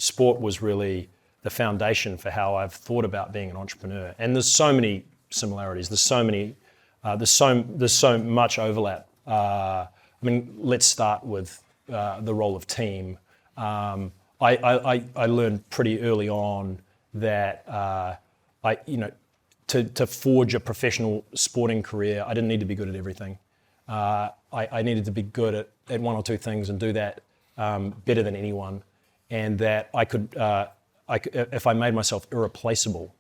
sport was really the foundation for how I've thought about being an entrepreneur. And there's so many similarities. There's so much overlap. I mean, let's start with the role of team. I learned pretty early on that to forge a professional sporting career, I didn't need to be good at everything. I needed to be good at one or two things and do that better than anyone, and that I could, if I made myself irreplaceable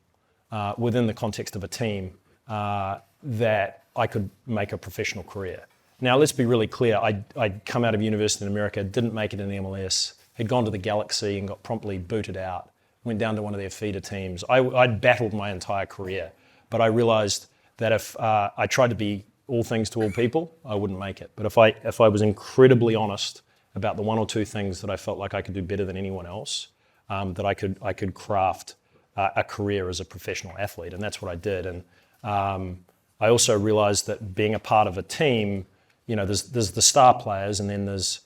within the context of a team, that I could make a professional career. Now, let's be really clear. I'd come out of university in America, didn't make it in the MLS, had gone to the Galaxy and got promptly booted out, went down to one of their feeder teams. I'd battled my entire career, but I realized that if I tried to be all things to all people, I wouldn't make it. But if I was incredibly honest about the one or two things that I felt like I could do better than anyone else, that I could craft a career as a professional athlete, and that's what I did. And I also realized that being a part of a team, there's the star players, and then there's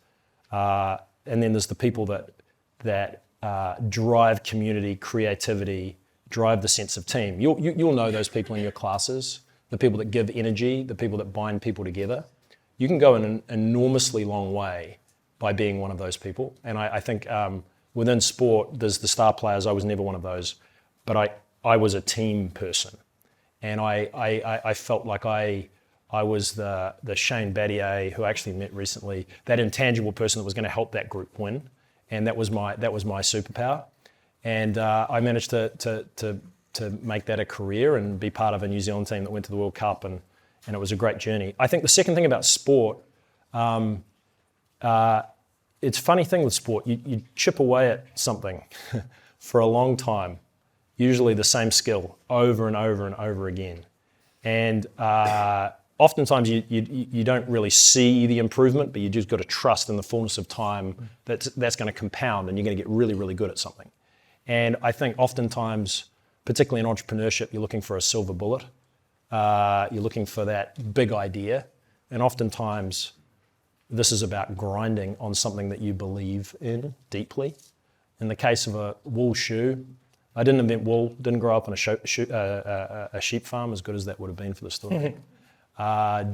the people that drive community, creativity, drive the sense of team. You'll know those people in your classes, the people that give energy, the people that bind people together. You can go in an enormously long way by being one of those people. And I think within sport, there's the star players. I was never one of those, but I was a team person. And I felt like I was the Shane Battier, who I actually met recently, that intangible person that was going to help that group win. And that was my superpower. And I managed to make that a career and be part of a New Zealand team that went to the World Cup, and it was a great journey. I think the second thing about sport, it's a funny thing with sport. You chip away at something for a long time, usually the same skill over and over and over again. And oftentimes you don't really see the improvement, but you just got to trust in the fullness of time that's going to compound, and you're going to get really, really good at something. And I think oftentimes, particularly in entrepreneurship, you're looking for a silver bullet. You're looking for that big idea. And oftentimes, this is about grinding on something that you believe in deeply. In the case of a wool shoe, I didn't invent wool, didn't grow up on a sheep farm, as good as that would have been for the story.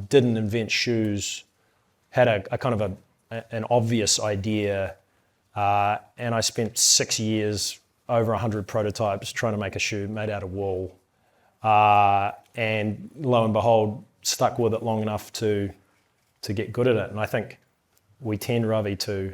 Didn't invent shoes, had a kind of an obvious idea, and I spent 6 years, over 100 prototypes trying to make a shoe made out of wool, and lo and behold, stuck with it long enough to get good at it. And I think we tend, Ravi, to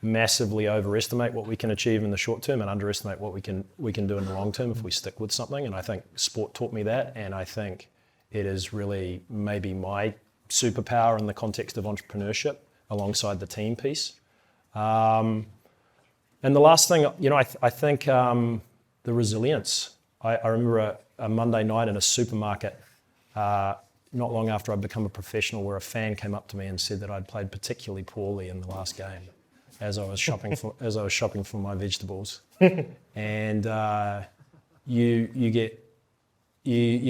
massively overestimate what we can achieve in the short term and underestimate what we can do in the long term if we stick with something. And I think sport taught me that, and I think it is really maybe my superpower in the context of entrepreneurship alongside the team piece. And the last thing, I think the resilience. I remember a Monday night in a supermarket not long after I'd become a professional, where a fan came up to me and said that I'd played particularly poorly in the last game as I was shopping for my vegetables. And you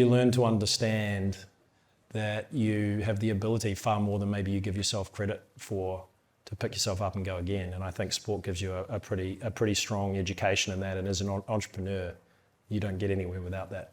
learn to understand that you have the ability, far more than maybe you give yourself credit for, to pick yourself up and go again. And I think sport gives you a pretty strong education in that. And as an entrepreneur, you don't get anywhere without that.